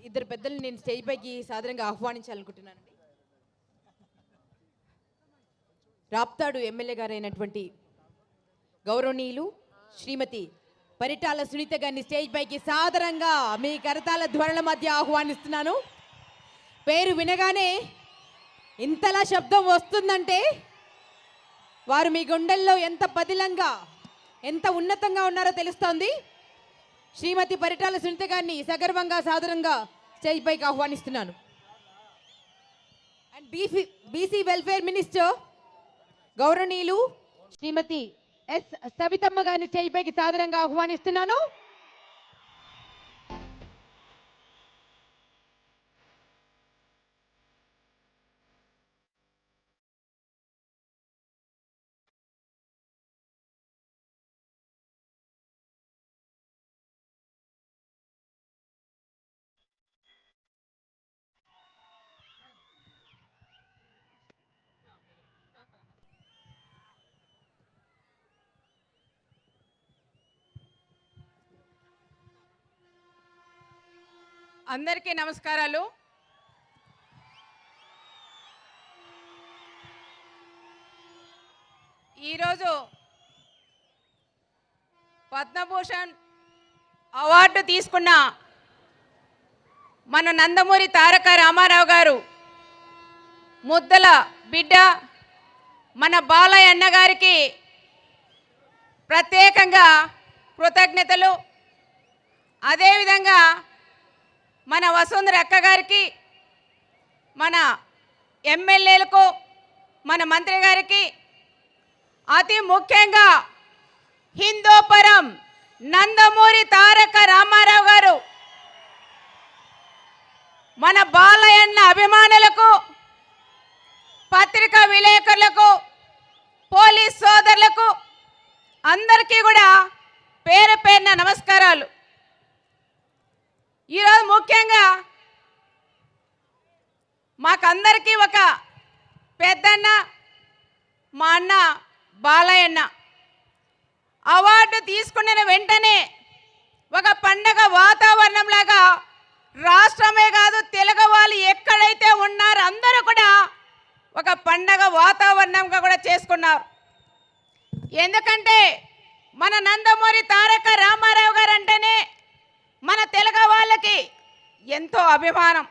ఇద్దరు పెద్దలు నేను స్టేజ్ పైకి సాధారణంగా ఆహ్వానించాలనుకుంటున్నానండి. రాప్తాడు ఎమ్మెల్యే గారైనటువంటి గౌరవనీయులు శ్రీమతి పరిటాల సునీత గారిని స్టేజ్ పైకి సాదరంగా మీ కరతాల ధ్వనుల మధ్య ఆహ్వానిస్తున్నాను. పేరు వినగానే ఇంతలా శబ్దం వస్తుందంటే వారు మీ గుండెల్లో ఎంత పదిలంగా ఎంత ఉన్నతంగా ఉన్నారో తెలుస్తోంది. శ్రీమతి పరిటాల సునీత గారిని సగర్వంగా సాదరంగా స్టేజ్ పైకి ఆహ్వానిస్తున్నాను. అండ్ బీసీ వెల్ఫేర్ మినిస్టర్ గౌరవనీయులు శ్రీమతి ఎస్ సవితమ్మ గారిని స్టేజ్ పైకి సాదరంగా ఆహ్వానిస్తున్నాను. అందరికీ నమస్కారాలు. ఈరోజు పద్మభూషణ్ అవార్డు తీసుకున్న మన నందమూరి తారక రామారావు గారు ముద్దల బిడ్డ మన బాలయ్య అన్న గారికి ప్రత్యేకంగా కృతజ్ఞతలు. అదేవిధంగా మన వసుంధర అక్క గారికి, మన ఎమ్మెల్యేలకు, మన మంత్రి గారికి, అతి ముఖ్యంగా హిందూపురం నందమూరి తారక రామారావు గారు మన బాలయ్యన్న అభిమానులకు, పత్రికా విలేకరులకు, పోలీస్ సోదరులకు అందరికీ కూడా పేరు పేరున నమస్కారాలు. ఈరోజు ముఖ్యంగా మాకందరికీ ఒక పెద్దన్న మా అన్న బాలయ్యన్న అవార్డు తీసుకున్న వెంటనే ఒక పండగ వాతావరణంలాగా రాష్ట్రమే కాదు తెలుగు వాళ్ళు ఎక్కడైతే ఉన్నారో అందరూ కూడా ఒక పండగ వాతావరణంగా కూడా చేసుకున్నారు. ఎందుకంటే మన నందమూరి తారక రామారావు గారు అంటేనే మన తెలుగు వాళ్ళకి ఎంతో అభిమానం.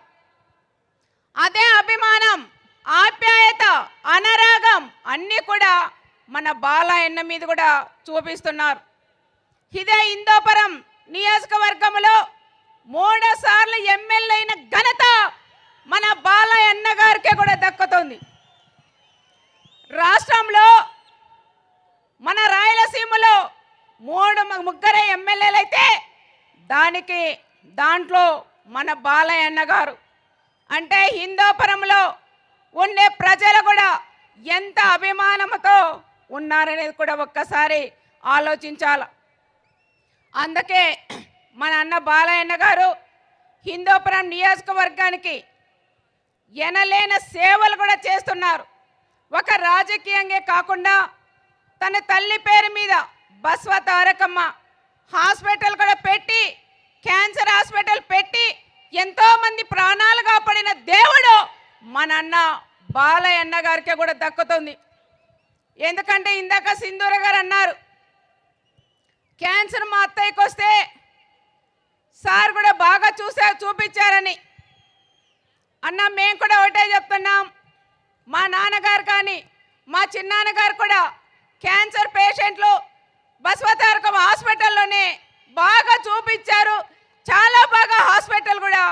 అదే అభిమానం, ఆప్యాయత, అనురాగం అన్నీ కూడా మన బాలయ్యన్న మీద కూడా చూపిస్తున్నారు. ఇదే హిందూపురం నియోజకవర్గంలో 3 సార్లు ఎమ్మెల్యే అయిన ఘనత మన బాలయ్యన్న గారికే కూడా దక్కుతుంది. రాష్ట్రంలో మన రాయలసీమలో 3 ఎమ్మెల్యేలు అయితే దాంట్లో మన బాలయ్యన్న గారు అంటే హిందూపురంలో ఉండే ప్రజలు కూడా ఎంత అభిమానంతో ఉన్నారనేది కూడా ఒక్కసారి ఆలోచించాలి. అందుకే మన అన్న బాలయ్యన్న గారు హిందూపురం నియోజకవర్గానికి ఎనలేని సేవలు కూడా చేస్తున్నారు. ఒక రాజకీయంగా కాకుండా తన తల్లి పేరు మీద బస్వ తారకమ్మ హాస్పిటల్ కూడా పెట్టి, క్యాన్సర్ హాస్పిటల్ పెట్టి ఎంతోమంది ప్రాణాలు కాపాడిన దేవుడు మన అన్న బాలయ్యన్న గారికి కూడా దక్కుతుంది. ఎందుకంటే ఇందాక సింధూర గారు అన్నారు క్యాన్సర్ మా అత్తయ్యకి వస్తే సార్ కూడా బాగా చూపించారని. అన్న మేము కూడా ఒకటే చెప్తున్నాం, మా నాన్నగారు కానీ మా చిన్నాన్నగారు కూడా క్యాన్సర్ పేషెంట్లు బసవతారకం హాస్పిటల్లోనే బాగా చూపించారు. చాలా బాగా హాస్పిటల్ కూడా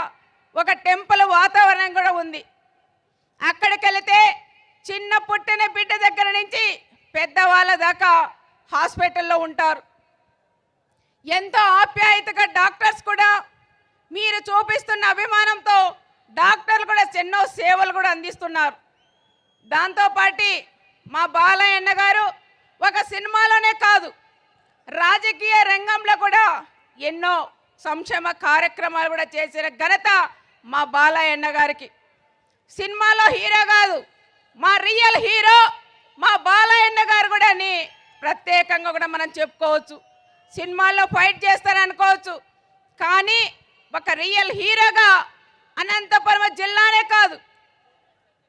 ఒక టెంపుల్ వాతావరణం కూడా ఉంది. అక్కడికి వెళితే చిన్న పుట్టిన బిడ్డ దగ్గర నుంచి పెద్దవాళ్ళ దాకా హాస్పిటల్లో ఉంటారు. ఎంతో ఆప్యాయతగా డాక్టర్స్ కూడా మీరు చూపిస్తున్న అభిమానంతో డాక్టర్లు కూడా ఎన్నో సేవలు కూడా అందిస్తున్నారు. దాంతోపాటు మా బాలయ్యన్న గారు ఒక సినిమాలోనే కాదు రాజకీయ రంగంలో కూడా ఎన్నో సంక్షేమ కార్యక్రమాలు కూడా చేసిన ఘనత మా బాలయ్యన్న గారికి. సినిమాలో హీరో కాదు, మా రియల్ హీరో మా బాలయ్యన్న గారు కూడా అని ప్రత్యేకంగా కూడా మనం చెప్పుకోవచ్చు. సినిమాల్లో ఫైట్ చేస్తారనుకోవచ్చు, కానీ ఒక రియల్ హీరోగా అనంతపురం జిల్లానే కాదు,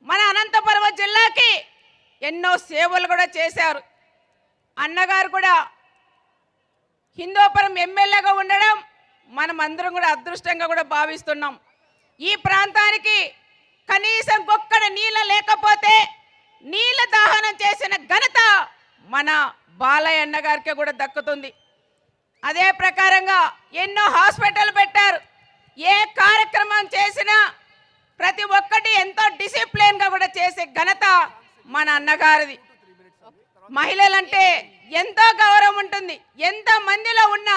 మన అనంతపురం జిల్లాకి ఎన్నో సేవలు కూడా చేశారు. అన్నగారు కూడా హిందూపురం ఎమ్మెల్యేగా ఉండడం మనం అందరం కూడా అదృష్టంగా కూడా భావిస్తున్నాం. ఈ ప్రాంతానికి కనీసం ఒక్కడ నీళ్ళ లేకపోతే నీళ్ళ దాహనం చేసిన ఘనత మన బాలయ్య అన్న గారికి కూడా దక్కుతుంది. అదే ప్రకారంగా ఎన్నో హాస్పిటల్ పెట్టారు. ఏ కార్యక్రమం చేసినా ప్రతి ఒక్కటి ఎంతో డిసిప్లిన్గా కూడా చేసే ఘనత మన అన్నగారిది. మహిళలంటే ఎంతో గౌరవం ఉంటుంది. ఎంత మందిలో ఉన్నా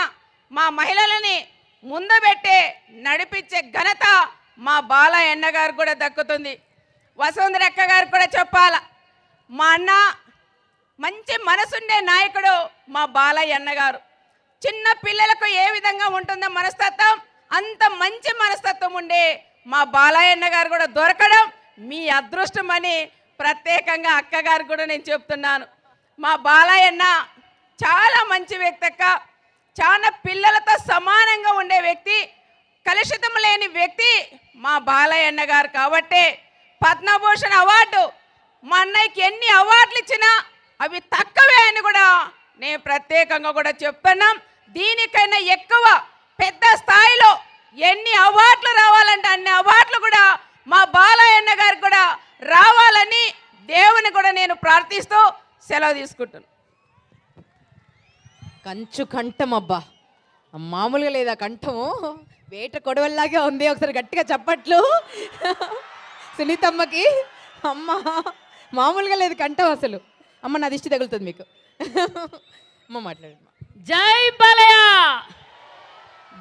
మా మహిళలని ముందు పెట్టే నడిపించే ఘనత మా బాలయ్య అన్న గారు కూడా దక్కుతుంది. వసుంధరక్క గారు కూడా చెప్పాల, మా అన్న మంచి మనసుండే నాయకుడు మా బాలయ్య అన్న గారు. చిన్న పిల్లలకు ఏ విధంగా ఉంటుందో మనస్తత్వం, అంత మంచి మనస్తత్వం ఉండే మా బాలయ్య అన్న గారు కూడా దొరకడం మీ అదృష్టం అని ప్రత్యేకంగా అక్కగారు కూడా నేను చెప్తున్నాను. మా బాలయ్య అన్న చాలా మంచి వ్యక్తి అక్క, చాలా పిల్లలతో సమానంగా ఉండే వ్యక్తి, కలుషితం లేని వ్యక్తి మా బాలయ్య అన్న గారు. కాబట్టి పద్మభూషణ్ అవార్డు మా అన్నయ్యకి ఎన్ని అవార్డులు ఇచ్చినా అవి తక్కువే అని కూడా నేను ప్రత్యేకంగా కూడా చెప్తున్నాం. దీనికైనా ఎక్కువ పెద్ద స్థాయిలో ఎన్ని అవార్డులు రావాలంటే అన్ని అవార్డులు కూడా మా బాలయ్య అన్న గారికి కూడా రావాలని దేవుని కూడా నేను ప్రార్థిస్తూ సెలవు తీసుకుంటున్నాను. కంచు కంఠం అబ్బా, మామూలుగా లేదా కంఠము, వేట కొడవల్లాగే ఉంది. ఒకసారి గట్టిగా చప్పట్లు సునీతమ్మకి. అమ్మ మామూలుగా లేదు కంఠం అసలు. అమ్మ నా దిష్టి తగులుతుంది మీకు. అమ్మ మాట్లాడండి. జై బాలయ్య,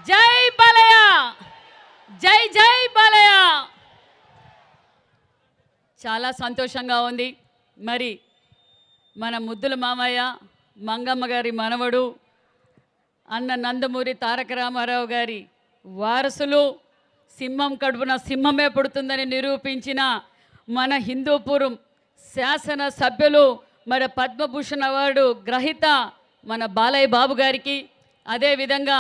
జై బాలయ్య, జై జై బాలయ్య. చాలా సంతోషంగా ఉంది. మరి మన ముద్దుల మామయ్య మంగమ్మ గారి మనవడు అన్న నందమూరి తారక రామారావు గారి వారసులు, సింహం కడుపున సింహమే పుడుతుందని నిరూపించిన మన హిందూపురం శాసన సభ్యులు, మరి పద్మభూషణ్ అవార్డు గ్రహీత మన బాలయ్య బాబు గారికి, అదేవిధంగా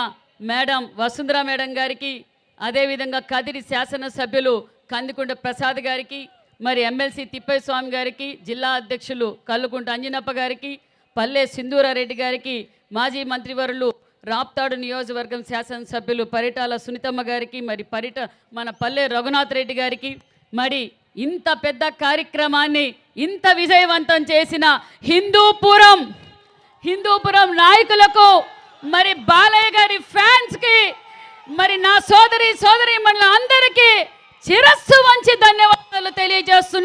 మేడం వసుంధర మేడం గారికి, అదేవిధంగా కదిరి శాసనసభ్యులు కందికుంట ప్రసాద్ గారికి, మరి ఎమ్మెల్సీ తిప్పయ్య స్వామి గారికి, జిల్లా అధ్యక్షులు కల్లుకుంట అంజనప్ప గారికి, పల్లె సింధూరారెడ్డి గారికి, మాజీ మంత్రివర్యులు రాప్తాడు నియోజకవర్గం శాసనసభ్యులు పరిటాల సునీతమ్మ గారికి, మరి మన పల్లె రఘునాథ్ రెడ్డి గారికి, మరి ఇంత పెద్ద కార్యక్రమాన్ని ఇంత విజయవంతం చేసిన హిందూపురం నాయకులకు, మరి బాలయ్య గారి ఫ్యాన్స్కి, మరి నా సోదరి మనల అందరికీ శిరస్సు వంచి ధన్యవాదాలు తెలియజేస్తున్నాను.